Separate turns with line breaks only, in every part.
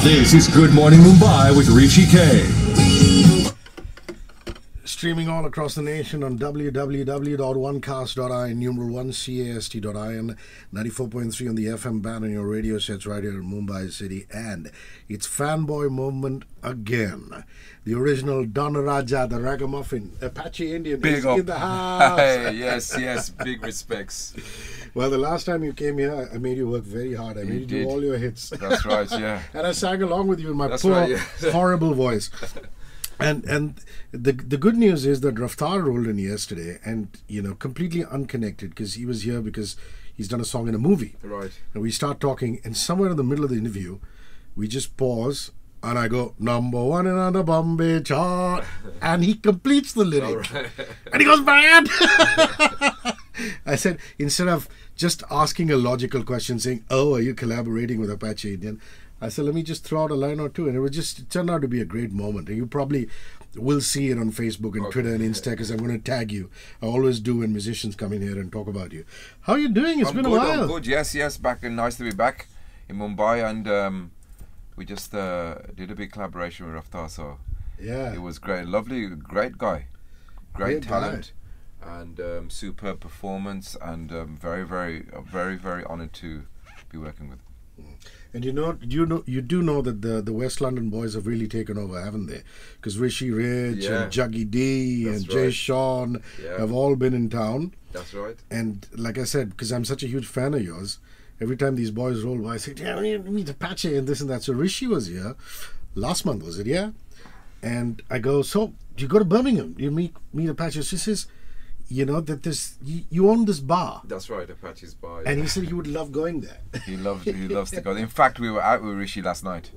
This is Good Morning Mumbai with Hrishi K.
Streaming all across the nation on www.onecast.in, numeral1cast.in, 94.3 on the FM band on your radio sets right here in Mumbai City. And it's fanboy moment again. The original Don Raja, the ragamuffin, Apache Indian,
Big
is
up.
in the house.
Hey, yes, big respects.
Well, the last time you came here, I made you work very hard. I made you do all your hits.
That's right, yeah.
And I sang along with you in my
That's
poor,
right, yeah.
horrible voice. And the good news is that Raftar rolled in yesterday, and completely unconnected, because he was here because he's done a song in a movie.
Right.
And we start talking, and somewhere in the middle of the interview, we just pause, and I go, #1 on the Bombay chart, and he completes the lyric,
Right.
and he goes, bad. I said, instead of just asking a logical question, saying, "Oh, are you collaborating with Apache Indian?" I said, let me just throw out a line or two. And it turned out to be a great moment. And you probably will see it on Facebook and Twitter and Insta, because I'm going to tag you. I always do when musicians come in here and talk about you. How are you doing? It's been a while.
I'm good, yes. Back and nice to be back in Mumbai. And we just did a big collaboration with Raftar. So
Yeah.
it was great. Lovely, great guy. Great talent.
guy.
And superb performance. And very, very honoured to be working with him.
And you do know that the West London boys have really taken over, haven't they? Because Rishi Rich and Juggy D
That's
and Jay
right.
Sean
Yeah.
have all been in town.
That's right.
And like I said, because I'm such a huge fan of yours, every time these boys roll by, I say, yeah, we need Apache and this and that. So Rishi was here last month, was it? Yeah. And I go, so you go to Birmingham, you meet Apache. She says, that you own this bar.
That's right, Apache's bar.
And he said he would love going there.
He loves to go. In fact, we were out with Rishi last night.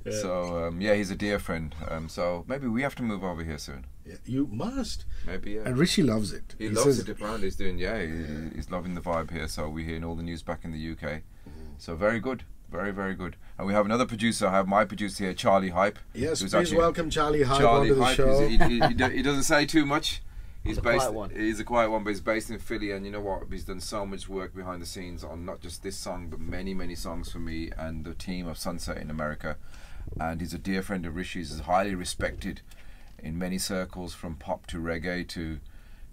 Yeah.
So he's a dear friend. So maybe we have to move over here soon.
Yeah, you must.
Maybe, yeah.
And Rishi loves it.
He loves it. Apparently, he's loving the vibe here. So we're hearing all the news back in the UK. So very good, very, very good. And we have another producer. I have my producer here, Charlie Hype.
Yes,
who's
please
actually-
welcome Charlie Hype
Charlie
onto the
Hype.
show.
He doesn't say too much. He's
a quiet one.
He's a quiet one, but he's based in Philly, and you know what? He's done so much work behind the scenes on not just this song, but many, many songs for me and the team of Sunset in America. And he's a dear friend of Rishi's. He's highly respected in many circles, from pop to reggae to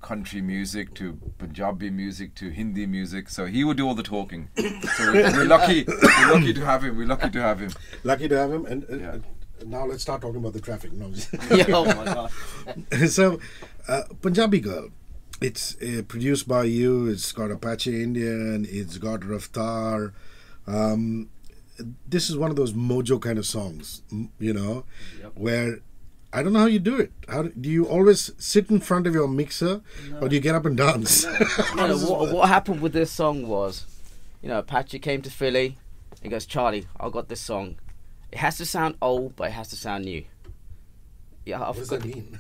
country music to Punjabi music to Hindi music. So he will do all the talking. So we're lucky. We're lucky to have him. We're lucky to have him.
Lucky to have him. And
Yeah.
now let's start talking about the traffic. No.
Yeah, oh my God.
So, Punjabi Girl, it's produced by you. It's got Apache Indian. It's got Raftar. This is one of those mojo kind of songs, where I don't know how you do it. Do you always sit in front of your mixer, or do you get up and dance?
What happened with this song was, Apache came to Philly. He goes, Charlie, I got this song. It has to sound old, but it has to sound new. Yeah,
What does that mean?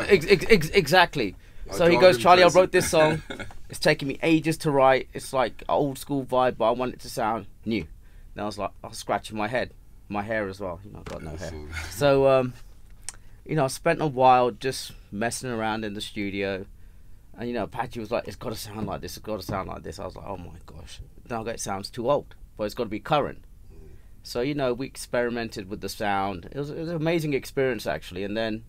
Exactly. So he
drive
goes,
him
Charlie, I
crazy."
wrote this song. It's taken me ages to write. It's like an old school vibe, but I want it to sound new. And I was scratching my head, my hair as well. I've got no hair. So, I spent a while just messing around in the studio. And, Apache was like, it's got to sound like this. It's got to sound like this. I was like, oh my gosh. Now it sounds too old, but it's got to be current. So, we experimented with the sound. It was an amazing experience, actually. And then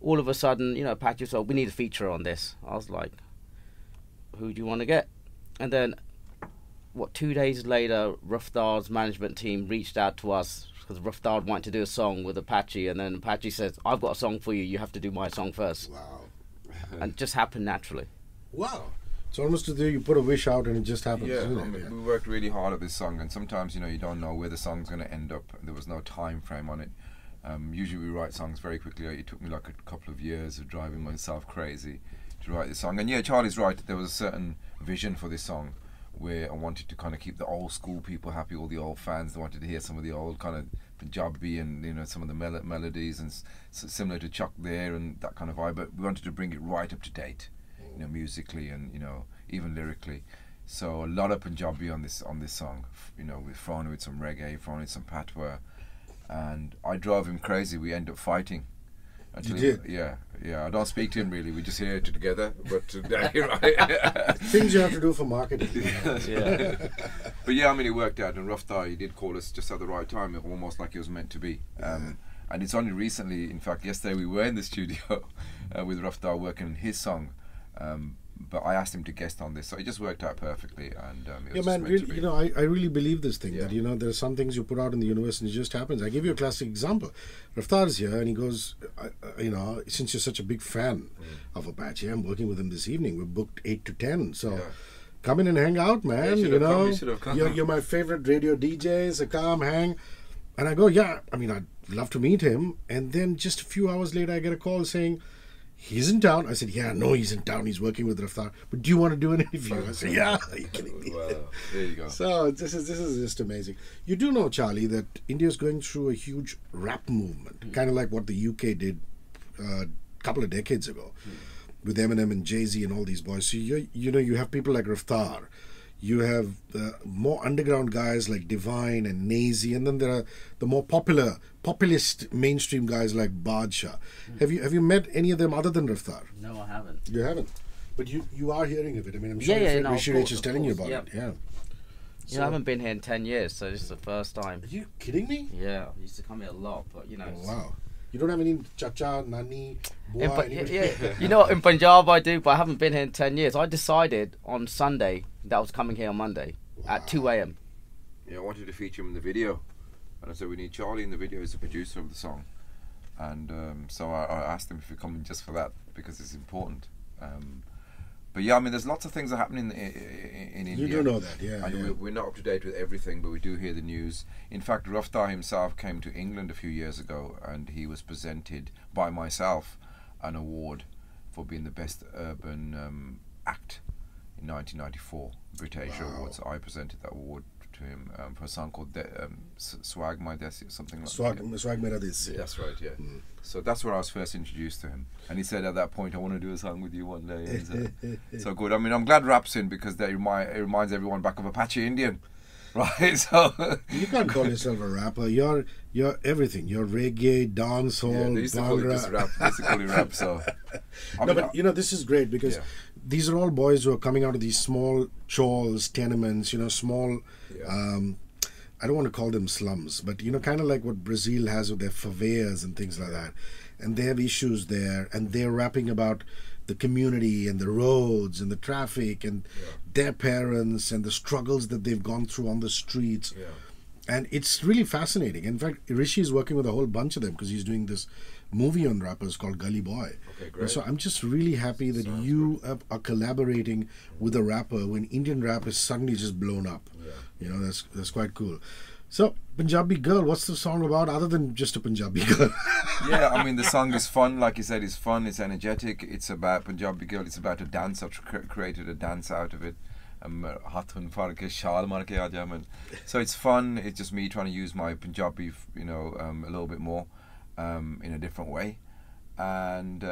all of a sudden, Apache said, we need a feature on this. I was like, who do you want to get? And then, 2 days later, Raftar's management team reached out to us because Raftar wanted to do a song with Apache. And then Apache says, I've got a song for you. You have to do my song first.
Wow.
And it just happened naturally.
Wow. It's almost as though you put a wish out and it just happens,
Yeah,
isn't it?
we worked really hard at this song, and sometimes you don't know where the song's going to end up. There was no time frame on it. Usually we write songs very quickly. It took me like a couple of years of driving myself crazy to write this song. And yeah, Charlie's right. There was a certain vision for this song where I wanted to kind of keep the old school people happy, all the old fans. They wanted to hear some of the old kind of Punjabi and some of the melodies, and similar to Chuck there and that kind of vibe. But we wanted to bring it right up to date, musically and even lyrically. So a lot of Punjabi on this song. We've thrown in with some reggae, thrown in some patois, and I drove him crazy. We ended up fighting Until
You did?
Yeah. I don't speak to him really. We just hear it together. But right.
Things you have to do for marketing.
Yeah.
But yeah, I mean, it worked out. And Raftar, he did call us just at the right time, almost like it was meant to be. And it's only recently, in fact, yesterday we were in the studio with Raftar working on his song. But I asked him to guest on this, so it just worked out perfectly. And it was just meant to be.
You know, I really believe this thing
Yeah.
that, you know, there are some things you put out in the universe and it just happens. I give you a classic example. Raftar's here and he goes, you know, since you're such a big fan of Apache, I'm working with him this evening. We're booked 8 to 10, so
Yeah.
come in and hang out, man.
you should
You
have come,
know,
you should have come.
you're my favorite radio DJ, so come hang. And I go, yeah, I mean, I'd love to meet him. And then just a few hours later, I get a call saying, he's in town. I said, yeah, no, he's in town. He's working with Raftar. But do you want to do an interview? I said, yeah. Are you kidding me?
Wow. There you go.
So this is just amazing. You do know, Charlie, that India's going through a huge rap movement, kind of like what the UK did a couple of decades ago with Eminem and Jay-Z and all these boys. So you have people like Raftar. You have more underground guys like Divine and Nazy, and then there are the more populist mainstream guys like Badshah. Have you met any of them other than Raftar?
No, I haven't.
You haven't, but you are hearing of it. I mean, I'm sure
no,
Hrishi K is telling you about
yep.
it. Yeah.
You know, I haven't been here in 10 years, so this is the first time.
Are you kidding me?
Yeah, I used to come here a lot, but you know.
Oh, wow. You don't have any chacha, nani, bua, anybody?
You know what, in Punjab I do, but I haven't been here in 10 years. I decided on Sunday that I was coming here on Monday at 2 a.m.
Yeah, I wanted to feature him in the video, and I said we need Charlie in the video as the producer of the song, and so I asked him if he'd come in just for that because it's important. But yeah, I mean, there's lots of things that happen in India.
You do know that, yeah.
And
yeah.
we're not up to date with everything, but we do hear the news. In fact, Raftar himself came to England a few years ago, and he was presented by myself an award for being the best urban act in 1994 British Awards. So I presented that award to him for a song called Swag My Desi, something like that.
Swag Mera Desi.
That's right, yeah. So that's where I was first introduced to him. And he said at that point, I want to do a song with you one day. And so good. I mean, I'm glad rap's in because it reminds everyone back of Apache Indian. Right? So
You can't call yourself a rapper. You're everything. You're reggae, dancehall,
they used to call it just rap. They used to call it rap, so...
But you know, this is great because
Yeah.
these are all boys who are coming out of these small chawls, tenements, you know, small... I don't want to call them slums, but, you know, kind of like what Brazil has with their favelas and things like that. And they have issues there, and they're rapping about the community and the roads and the traffic and their parents and the struggles that they've gone through on the streets.
Yeah.
And it's really fascinating. In fact, Hrishi is working with a whole bunch of them because he's doing this movie on rappers called Gully Boy.
Okay, great.
And so I'm just really happy that you are collaborating with a rapper when Indian rap is suddenly just blown up.
Yeah.
You know, that's quite cool. So, Punjabi Girl, what's the song about other than just a Punjabi girl?
Yeah, I mean, the song is fun. Like you said, it's fun, it's energetic. It's about Punjabi Girl. It's about a dance. I've created a dance out of it. So it's fun. It's just me trying to use my Punjabi, you know, a little bit more in a different way. And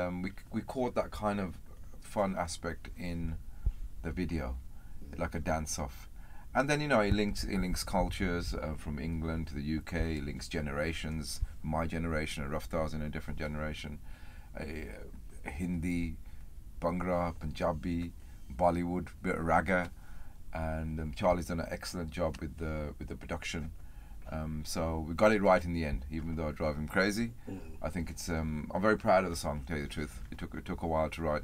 we caught that kind of fun aspect in the video, like a dance-off. And then, you know, it links cultures from England to the UK, it links generations, my generation and Raftar's in a different generation, Hindi, Bhangra, Punjabi, Bollywood, bit of raga, and Charlie's done an excellent job with the production. So we got it right in the end, even though I drive him crazy. I think it's I'm very proud of the song, to tell you the truth. It took a while to write,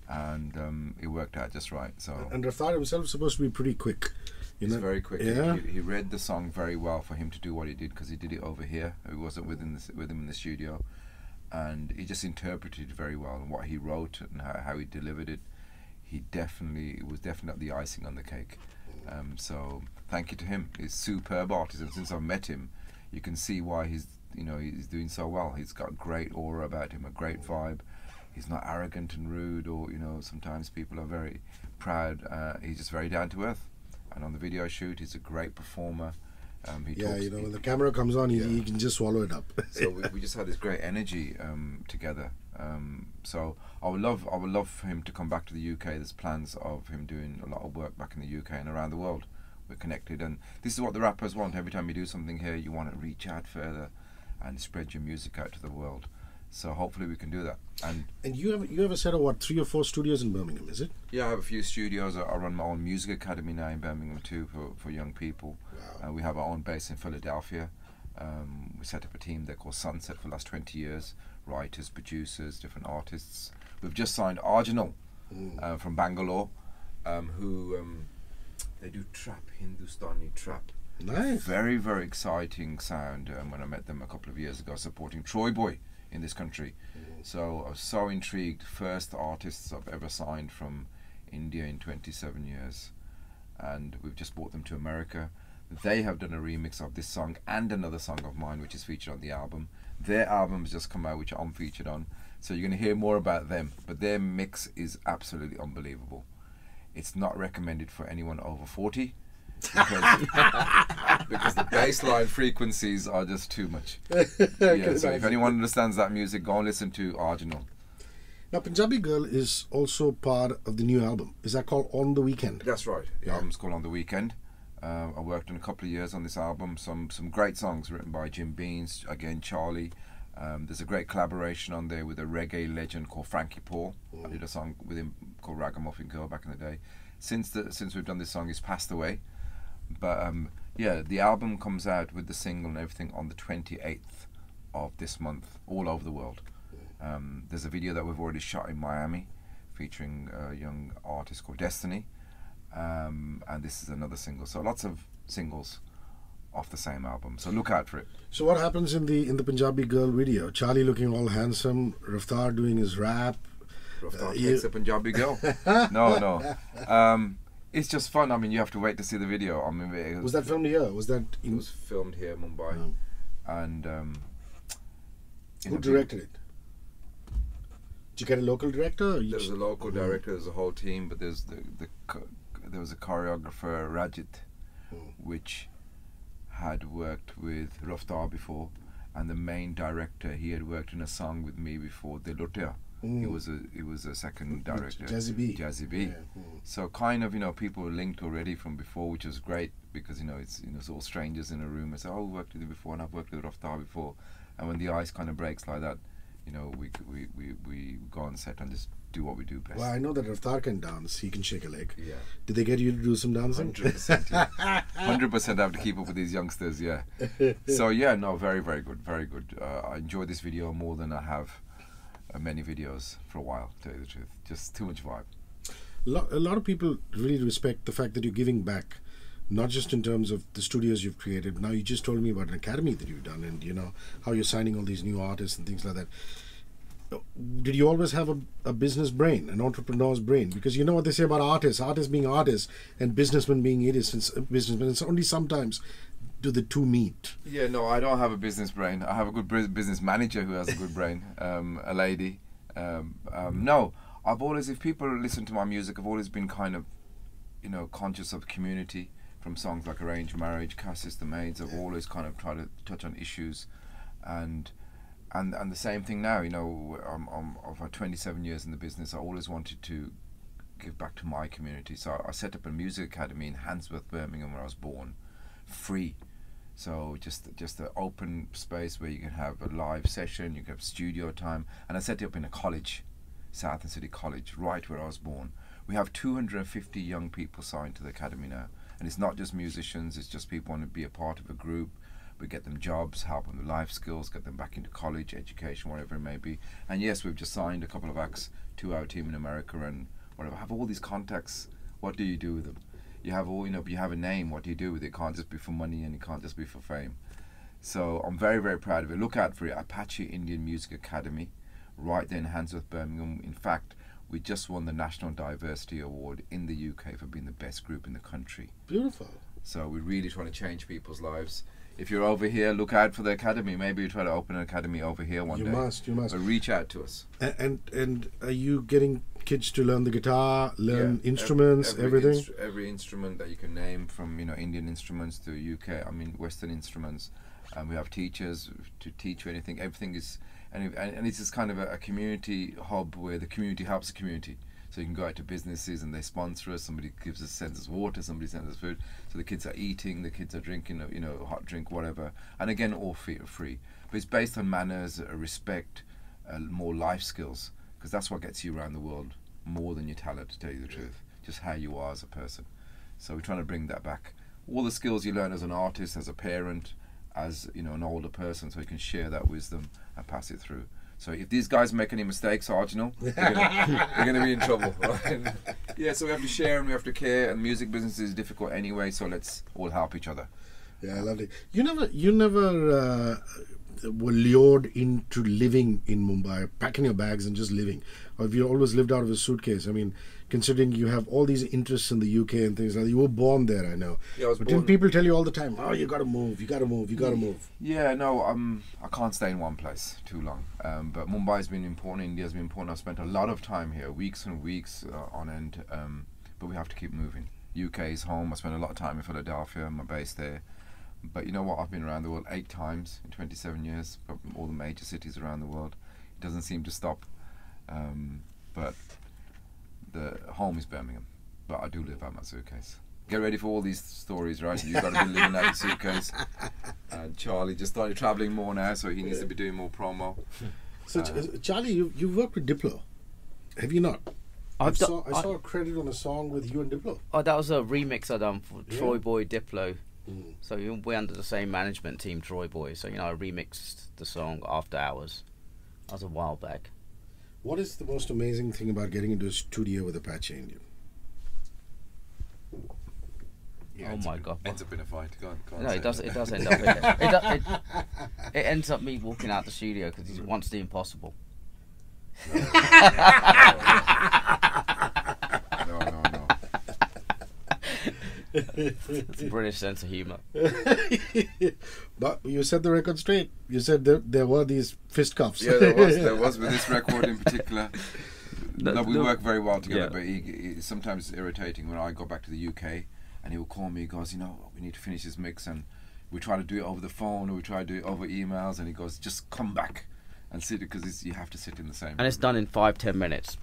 and it worked out just right. So
And Raftar himself is supposed to be pretty quick.
he's very quick.
Yeah.
He read the song very well for him to do what he did, because he did it over here. He wasn't with him in the studio, and he just interpreted very well, and what he wrote and how he delivered it. It was definitely the icing on the cake. So thank you to him. He's a superb artist, and since I've met him, you can see why he's doing so well. He's got a great aura about him, a great vibe. He's not arrogant and rude, or sometimes people are very proud. He's just very down to earth. And on the video shoot, he's a great performer.
When the camera comes on, he can just swallow it up.
So we just had this great energy together. So I would love for him to come back to the UK. There's plans of him doing a lot of work back in the UK and around the world. We're connected, and this is what the rappers want. Every time you do something here, you want to reach out further and spread your music out to the world. So hopefully we can do that.
And you have a set of what, 3 or 4 studios in Birmingham, is it?
Yeah, I have a few studios. I run my own music academy now in Birmingham too for young people.
Wow.
We have our own base in Philadelphia. We set up a team there called Sunset for the last 20 years. Writers, producers, different artists. We've just signed Arjunal from Bangalore, who they do trap, Hindustani trap.
Nice.
Very, very exciting sound. When I met them a couple of years ago, supporting Troy Boy in this country. So I was so intrigued. First artists I've ever signed from India in 27 years. And we've just brought them to America. They have done a remix of this song and another song of mine, which is featured on the album. Their album has just come out, which I'm featured on. So you're going to hear more about them. But their mix is absolutely unbelievable. It's not recommended for anyone over 40. Because the bassline frequencies are just too much. Yeah, so if anyone understands that music, go and listen to Arjunal.
Now, Punjabi Girl is also part of the new album. Is that called On the Weekend?
That's right. The album's called On the Weekend. I worked on a couple of years on this album. Some great songs written by Jim Beans, again Charlie. There's a great collaboration on there with a reggae legend called Frankie Paul. I did a song with him called Ragamuffin Girl back in the day. Since we've done this song, he's passed away. But yeah, the album comes out with the single and everything on the 28th of this month, all over the world. There's a video that we've already shot in Miami, featuring a young artist called Destiny, and this is another single. So lots of singles off the same album. So look out for it.
So what happens in the Punjabi Girl video? Charlie looking all handsome, Raftar doing his rap.
Raftar takes a Punjabi Girl. No. It's just fun. I mean, you have to wait to see the video. I mean,
was that filmed here?
It was filmed here in Mumbai.
Oh.
And
who directed it? Did you get a local director?
There's a local director. There's a whole team, but there's there was a choreographer, Rajit, which had worked with Raftar before, and the main director, he had worked in a song with me before, De Lutia. He was a second director, Jazzy B.
Yeah.
So kind of, people were linked already from before, which was great because it's all strangers in a room. I said, oh, we worked with you before, and I've worked with Raftar before. And when the ice kind of breaks like that, we go on set and just do what we do best.
Well, I know that Raftar can dance. He can shake a leg.
Yeah.
Did they get you to do some dancing?
100%. Yeah. 100% I have to keep up with these youngsters. Yeah. So yeah, no, very, very good, very good. I enjoyed this video more than I have many videos for a while, to tell you the truth. Just too much vibe.
A lot of people really respect the fact that you're giving back, not just in terms of the studios you've created. Now, you just told me about an academy that you've done, and how you're signing all these new artists and things like that. Did you always have a business brain, an entrepreneur's brain? Because you know what they say about artists being artists and businessmen being businessmen. It's only sometimes do the two meet.
Yeah, no, I don't have a business brain. I have a good business manager who has a good brain, a lady. No, I've always, if people listen to my music, I've always been kind of, conscious of community, from songs like Arranged Marriage, Caste System AIDS. I've always kind of tried to touch on issues, and the same thing now. I've had 27 years in the business. I always wanted to give back to my community, so I set up a music academy in Handsworth, Birmingham, where I was born, free. So just an open space where you can have a live session, you can have studio time, and I set it up in a college, Southern City College, right where I was born. We have 250 young people signed to the academy now, and it's not just musicians, it's just people who want to be a part of a group. We get them jobs, help them with life skills, get them back into college, education, whatever it may be. And yes, we've just signed a couple of acts to our team in America and whatever. I have all these contacts. What do you do with them? You have all, but you have a name. What do you do with it? It can't just be for money, and it can't just be for fame. So I'm very, very proud of it. Look out for it. Apache Indian Music Academy, right there in Handsworth, Birmingham. In fact, we just won the National Diversity Award in the UK for being the best group in the country.
Beautiful.
So we're really trying to change people's lives. If you're over here, look out for the academy. Maybe you try to open an academy over here one day.
You must.
But reach out to us.
And are you getting kids to learn the guitar, learn instruments, everything?
Every instrument that you can name, from Indian instruments to UK, Western instruments. We have teachers to teach you anything. Everything is, and it's just kind of a community hub where the community helps the community. So you can go out to businesses and they sponsor us. Somebody sends us water, somebody sends us food. So the kids are eating, the kids are drinking, hot drink, whatever. And again, all free. But it's based on manners, respect, more life skills, because that's what gets you around the world more than your talent, to tell you the truth. Just how you are as a person. So we're trying to bring that back. All the skills you learn as an artist, as a parent, as an older person, so you can share that wisdom and pass it through. So if these guys make any mistakes, Arjunal, they're going to be in trouble. Right? Yeah, so we have to share and we have to care, and music business is difficult anyway, so let's all help each other.
Yeah, lovely. You never were lured into living in Mumbai, packing your bags and just living, or have you always lived out of a suitcase? I mean, considering you have all these interests in the UK and things like that, you were born there, I know.
Yeah, I was
but
born.
didn't people tell you all the time, oh, you got to move, you got to move, you got to move?
Yeah, no, I can't stay in one place too long. But Mumbai's been important, India's been important. I've spent a lot of time here, weeks and weeks on end. But we have to keep moving. UK is home. I spent a lot of time in Philadelphia, my base there. But you know what? I've been around the world 8 times in 27 years, from all the major cities around the world. It doesn't seem to stop. But the home is Birmingham. But I do live out my suitcase. Get ready for all these stories, right? You've got to be living out your suitcase. And Charlie just started traveling more now, so he needs to be doing more promo.
So, Charlie, you worked with Diplo, have you not? I saw a credit on a song with you and Diplo.
Oh, that was a remix I done for
Yeah.
Troy Boy Diplo. So we're under the same management team, Troy Boy. So I remixed the song After Hours. That was a while back.
What is the most amazing thing about getting into a studio with Apache Indian?
Yeah,
Oh my God!
Ends up in a fight. Go on,
No,
say
it does. It does end up. It ends up me walking out the studio because he wants the impossible.
No.
It's a British sense of humour.
But you set the record straight. You said there were these fistcuffs.
Yeah, there was with this record in particular. No, we work very well together,
Yeah.
but he sometimes it's irritating when I go back to the UK and he will call me. He goes, we need to finish this mix, and we try to do it over the phone or we try to do it over emails, and he goes, just come back and sit, because you have to sit in the same.
And it's done in 5-10 minutes.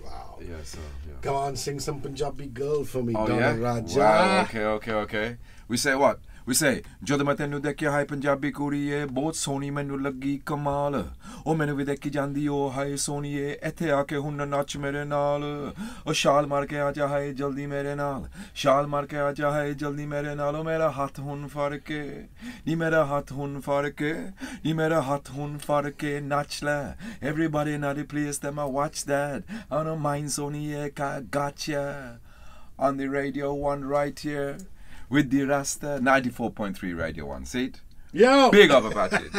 Wow.
Yeah, so yeah.
Come on, sing some Punjabi Girl for me,
Oh
Donna
yeah.
Raja.
Wow. Okay. We say what? We say, ਜਦੋਂ ਮੈਂ ਤੈਨੂੰ ਦੇਖਿਆ ਹਾਏ ਪੰਜਾਬੀ ਕੁੜੀਏ ਬਹੁਤ ਸੋਹਣੀ ਮੈਨੂੰ ਲੱਗੀ ਕਮਾਲ ਉਹ ਮੈਨੂੰ ਵੀ ਦੇਖੀ ਜਾਂਦੀ ਉਹ ਹਾਏ ਸੋਹਣੀਏ ਇੱਥੇ ਆ ਕੇ ਹੁਣ ਨੱਚ ਮੇਰੇ ਨਾਲ ਉਹ ਛਾਲ ਮਾਰ ਕੇ ਆ ਜਾ ਹਾਏ ਜਲਦੀ ਮੇਰੇ ਨਾਲ ਛਾਲ ਮਾਰ ਕੇ ਆ ਜਾ ਹਾਏ ਜਲਦੀ ਮੇਰੇ ਨਾਲ ਉਹ ਮੇਰਾ ਹੱਥ ਹੁਣ ਫੜ ਕੇ ਨੀ ਮੇਰਾ ਹੱਥ ਹੁਣ ਫੜ ਕੇ ਨੀ ਮੇਰਾ ਹੱਥ ਹੁਣ ਫੜ ਕੇ ਨੱਚ ਲੈ everybody in the place them I watch that I don't mind ਸੋਹਣੀਏ gotcha on the radio one right here with the Rasta 94.3 Radio 1. See it?
Yo!
Big up about it.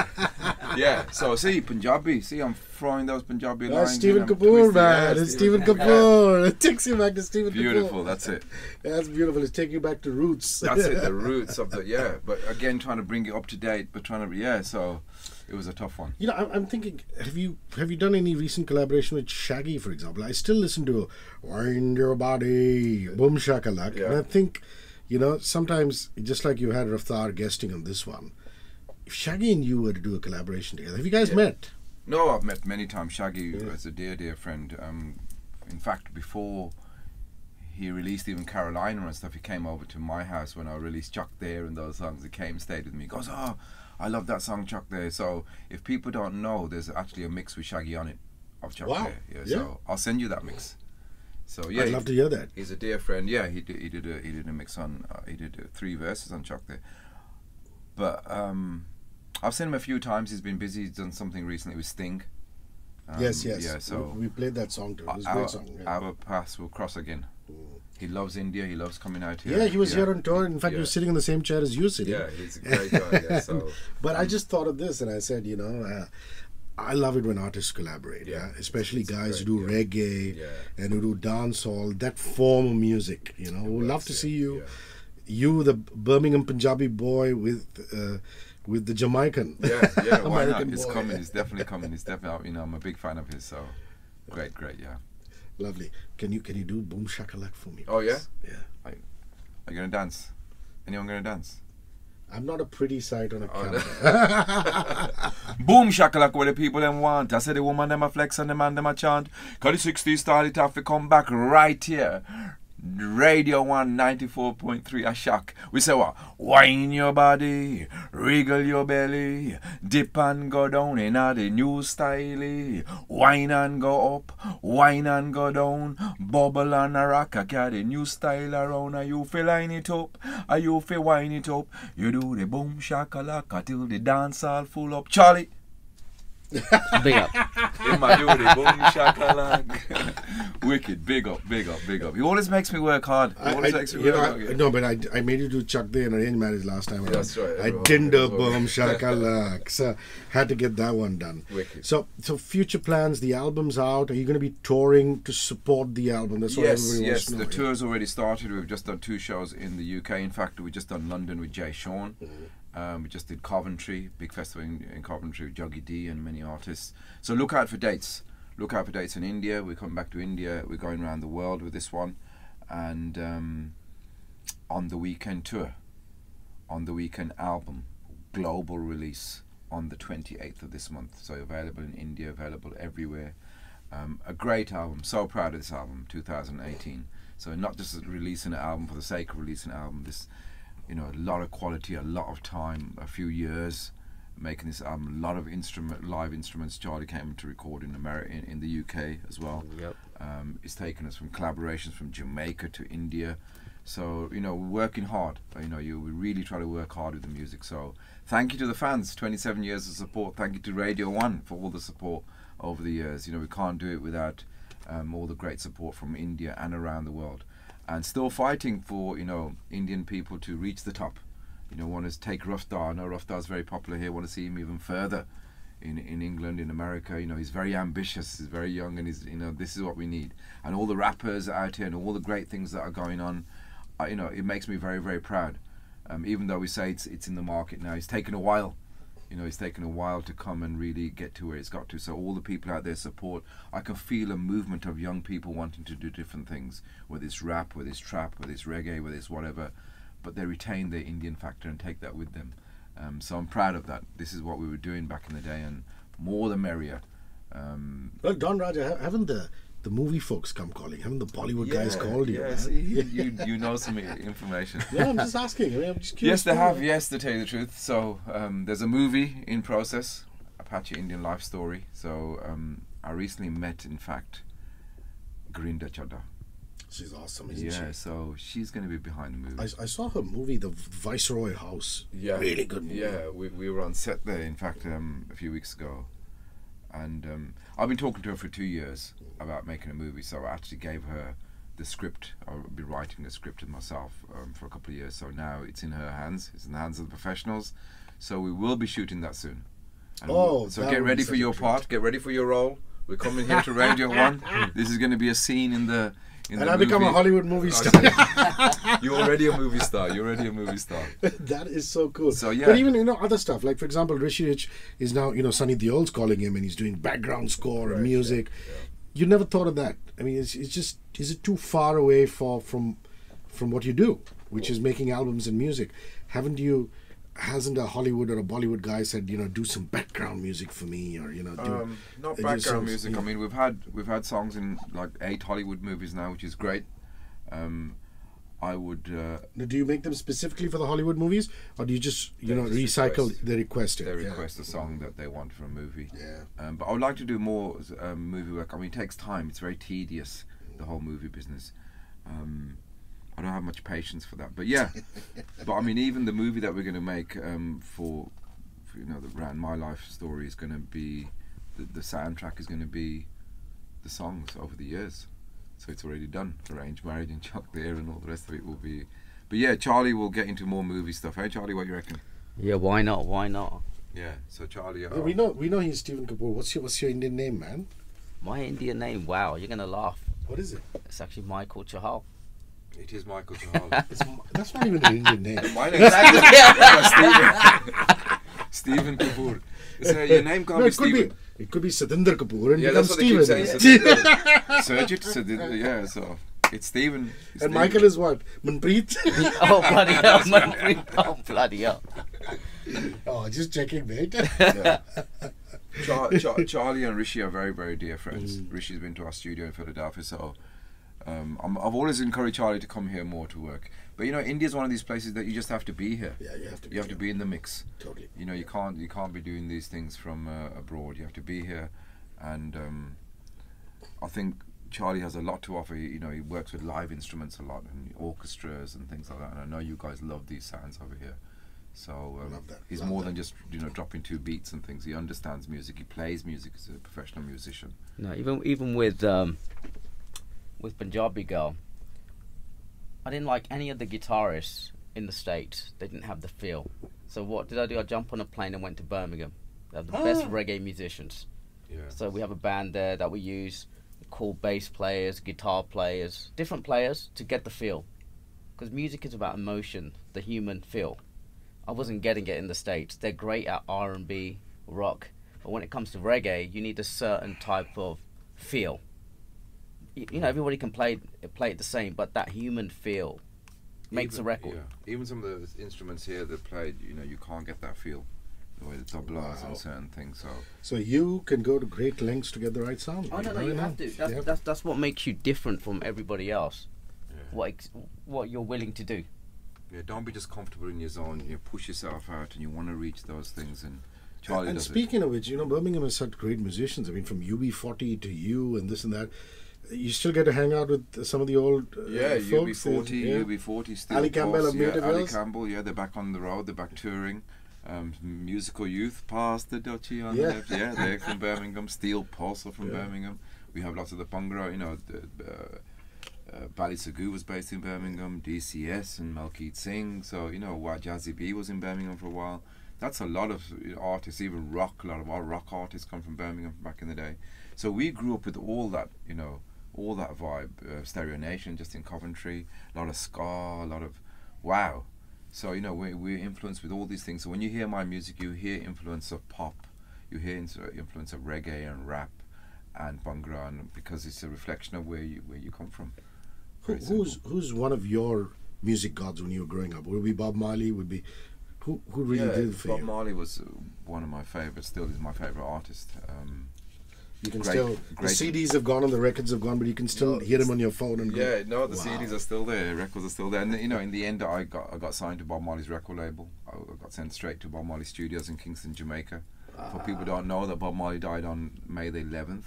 Yeah, so see, Punjabi. See, I'm throwing those Punjabi lines.
That's Stephen
in, I'm
Kapoor,
twisting-
man.
yeah,
It's Stephen Kapoor. It takes you back to Stephen Kapoor.
Beautiful, that's it.
That's beautiful. It's taking you back to roots.
That's it, the roots of the, yeah. But again, trying to bring it up to date, but trying to, yeah, so it was a tough one.
You know, I'm thinking, have you done any recent collaboration with Shaggy, for example? I still listen to Wind Your Body, Boom Shakalak,
Yeah.
and I think, sometimes, just like you had Raftar guesting on this one, if Shaggy and you were to do a collaboration together, have you guys met?
No, I've met many times. Shaggy is a dear friend. In fact, before he released even Carolina and stuff, he came over to my house when I released Chuck There and those songs. He came, stayed with me. He goes, oh, I love that song, Chuck There. So if people don't know, there's actually a mix with Shaggy on it of Chuck
Wow.
There. Yeah,
Yeah.
So I'll send you that mix. So yeah,
I'd love to hear that.
he's a dear friend. Yeah, he did a mix on. He did 3 verses on Chuck There. But I've seen him a few times. He's been busy. He's done something recently with Sting.
Yes.
Yeah, so
we played that song too. It was a great song. Yeah.
our paths will cross again. He loves India. He loves coming out here.
Yeah, he was here on tour. In fact, he
Yeah.
was sitting in the same chair as you sitting.
Yeah, he's a great guy. Yeah, so
But I just thought of this, and I said, I love it when artists collaborate.
Yeah.
Especially
It's
guys who
great,
do reggae
Yeah.
and who do dancehall. That form of music. We'd love to see you.
Yeah.
You, the Birmingham Punjabi boy, with the Jamaican.
Yeah, why not?
American
It's
boy.
coming. It's definitely coming. It's definitely. I'm a big fan of his. So great. Yeah.
Lovely. Can you do Boom Shakalak for me?
Oh, yeah?
please? Yeah.
Are you gonna dance? Anyone gonna dance?
I'm not a pretty sight on a camera.
Boom shakalaka, what the people them want. I said the woman them a flex and the man them a chant. Cause the 60s started off to come back right here. Radio 1 94.3 a shock. We say what? Wine your body, wriggle your belly, dip and go down in a the new style. Wine and go up, wine and go down, bubble and a rock a carry new style around. Are you feel line it up? Are you feel wine it up? You do the boom shakalaka till the dance all full up. Charlie.
Big up.
In my duty, boom shakalaka. Wicked, big up, big up, big up. He always makes me work hard. He always makes me work hard.
No, but I made you do Chuck Day and Arranged Marriage last time.
That's right.
I didn't do boom shakalaka. So had to get that one done.
Wicked.
So future plans. The album's out. Are you going to be touring to support the album? That's what everybody wants to know.
The tour's already started. We've just done 2 shows in the UK. In fact, we just done London with Jay Sean. We just did Coventry, big festival in Coventry with Joggy D and many artists. So look out for dates. Look out for dates in India. We're coming back to India. We're going around the world with this one. And on the weekend tour, on the weekend album, global release on the 28th of this month. So available in India, available everywhere. A great album. So proud of this album, 2018. So not just releasing an album for the sake of releasing an album. This, you know, a lot of quality, a lot of time, a few years making this album. A lot of live instruments. Charlie came to record in America, in the UK as well.
Yep.
It's taken us from collaborations from Jamaica to India. So, you know, we're working hard. You know, we really try to work hard with the music. So thank you to the fans, 27 years of support. Thank you to Radio 1 for all the support over the years. You know, we can't do it without all the great support from India and around the world. And still fighting for, you know, Indian people to reach the top. You know, want to take Raftar. I know Raftar is very popular here. Want to see him even further in England, in America. You know, he's very ambitious. He's very young, and he's, you know, this is what we need. And all the rappers out here and all the great things that are going on, you know, it makes me very, very proud. Even though we say it's in the market now, it's taken a while. You know, it's taken a while to come and really get to where it's got to. So all the people out there support. I can feel a movement of young people wanting to do different things, whether it's rap, whether it's trap, whether it's reggae, whether it's whatever. But they retain their Indian factor and take that with them. So I'm proud of that. This is what we were doing back in the day, and more the merrier.
Well, Don Raja, haven't the movie folks come calling? Haven't the Bollywood guys called you?
Yeah, see, you know some information.
Yeah, I'm just asking. I mean, I'm just curious.
Yes, they have. Yes, to tell you the truth. So there's a movie in process, Apache Indian life story. So I recently met, in fact, Grinda Chadha.
She's awesome, isn't she?
Yeah, so she's going to be behind the movie.
I saw her movie, The Viceroy House.
Yeah,
really good movie.
Yeah, we were on set there, in fact, a few weeks ago. And I've been talking to her for 2 years about making a movie, so I actually gave her the script. I've been writing the script myself for a couple of years, so now it's in her hands. It's in the hands of the professionals. So we will be shooting that soon. And so get ready for your part. Get ready for your role. We're coming here to Radio 1. This is going to be a scene in the
and I become a Hollywood movie star.
You're already a movie star. You're already a movie star.
That is so cool.
So yeah.
But even, you know, other stuff, like for example, Hrishi K is now, you know, Sunny Deol's calling him and he's doing background score and music. Yeah. You never thought of that. I mean, it's just, is it too far away from what you do, which is making albums and music? Hasn't a Hollywood or a Bollywood guy said, you know, do some background music for me, or, you know,
not background music. I mean, we've had songs in like 8 Hollywood movies now, which is great. I would.
Do you make them specifically for the Hollywood movies, or do you just, you know, recycle? They request it.
They request a song that they want for a movie.
Yeah.
But I would like to do more movie work. I mean, it takes time. It's very tedious, the whole movie business. I don't have much patience for that, but yeah. But I mean, even the movie that we're going to make for you know, the Round My Life story is going to be the soundtrack is going to be the songs over the years. So it's already done. Arranged Marriage and Chuck there, and all the rest of it will be. But yeah, Charlie will get into more movie stuff. Hey, Charlie, what you reckon?
Yeah, why not? Why not?
Yeah. So Charlie.
Yeah, we know he's Stephen Kapoor. What's your Indian name, man?
My Indian name? Wow, you're gonna laugh.
What is it?
It's actually Michael Chahal.
It is Michael Chahal.
That's not even an Indian name.
My name is Stephen Kapoor. So your name can't be Stephen.
It could be Satinder Kapoor and
that's what
Stephen.
They keep saying. Search it. Yeah, so it's Stephen.
It's and Michael is what? Manpreet?
Oh, bloody hell, Manpreet. Oh, bloody hell.
Oh, just checking, mate.
Yeah. Charlie and Hrishi are very, very dear friends. Hrishi's been to our studio in Philadelphia, so I've always encouraged Charlie to come here more to work. But you know, India's one of these places that you just have to be here.
Yeah, you have to.
You have to be in the mix.
Totally.
You know, you can't be doing these things from abroad. You have to be here, and I think Charlie has a lot to offer. You know, he works with live instruments a lot and orchestras and things like that. And I know you guys love these sounds over here. So
Love that.
he's
Love
more
that.
than just dropping two beats and things. He understands music. He plays music as a professional musician.
No, even with Punjabi Girl, I didn't like any of the guitarists in the States. They didn't have the feel. So what did I do? I jumped on a plane and went to Birmingham. They have the best reggae musicians.
Yeah.
So we have a band there that we use, called bass players, guitar players, different players to get the feel. Because music is about emotion, the human feel. I wasn't getting it in the States. They're great at R&B, rock, but when it comes to reggae, you need a certain type of feel. You know, everybody can play it the same, but that human feel makes a record.
Yeah. Even some of the instruments here that played, you know, you can't get that feel. The way the tablas and certain things.
So you can go to great lengths to get the right sound.
Oh no, you have to. That's what makes you different from everybody else.
Yeah.
What you're willing to do.
Yeah, don't be just comfortable in your zone. You push yourself out, and you want to reach those things. And Charlie
And
does it.
speaking of which, you know, Birmingham has such great musicians. I mean, from UB40 to you and this and that. You still get to hang out with some of the old folks.
UB40, still.
Ali Campbell of Native
Ali
Wells.
Campbell, they're back on the road. They're back touring. Musical Youth, past the Dutchie on
Yeah.
the left. Yeah, they're from Birmingham. Steel Pulse are from Birmingham. We have lots of the Bhangra. You know, Bali Sagoo was based in Birmingham. DCS and Malkeet Singh. So you know, Jazzy B was in Birmingham for a while. That's a lot of artists, even rock. A lot of our rock artists come from Birmingham back in the day. So we grew up with all that, you know, all that vibe. Stereo Nation, just in Coventry. A lot of ska, a lot of wow. So you know, we're influenced with all these things. So when you hear my music, you hear influence of pop, you hear influence of reggae and rap, and Bhangra, and because it's a reflection of where you come from.
Who's one of your music gods when you were growing up? Would it be Bob Marley? Would be who really did it for
Bob
you?
Marley was one of my favorites. Still is my favorite artist.
You can
great-
still the
great-
CDs have gone and the records have gone, but you can still hear them on your phone and
Yeah,
go,
no, the
wow.
CDs are still there, records are still there, and you know, in the end, I got signed to Bob Marley's record label. I got sent straight to Bob Marley Studios in Kingston, Jamaica. For people who don't know, that Bob Marley died on May the 11th,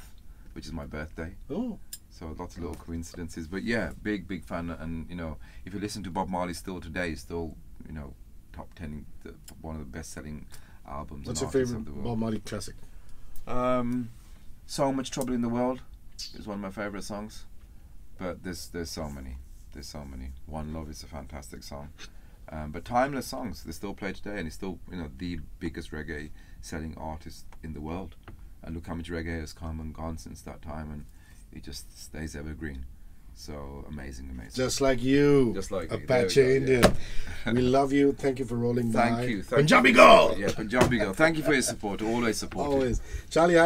which is my birthday.
Oh,
So lots of little coincidences, but yeah, big fan. And you know, if you listen to Bob Marley still today, he's still, you know, top 10, one of the best-selling albums.
what's
and
your
artists
favorite
of the world.
Bob Marley classic?
So Much Trouble in the World is one of my favorite songs, but there's so many. One Love is a fantastic song, but timeless songs. They still play today, and he's still, you know, the biggest reggae selling artist in the world. And look how much reggae has come and gone since that time, and it just stays evergreen. So amazing.
Just like you,
Just like me.
Apache
There we go,
Indian. We love you. Thank you for rolling by.
Thank you.
Punjabi Girl.
Yeah, Punjabi Girl. Thank you for your support. Always support.
Always. Charlie,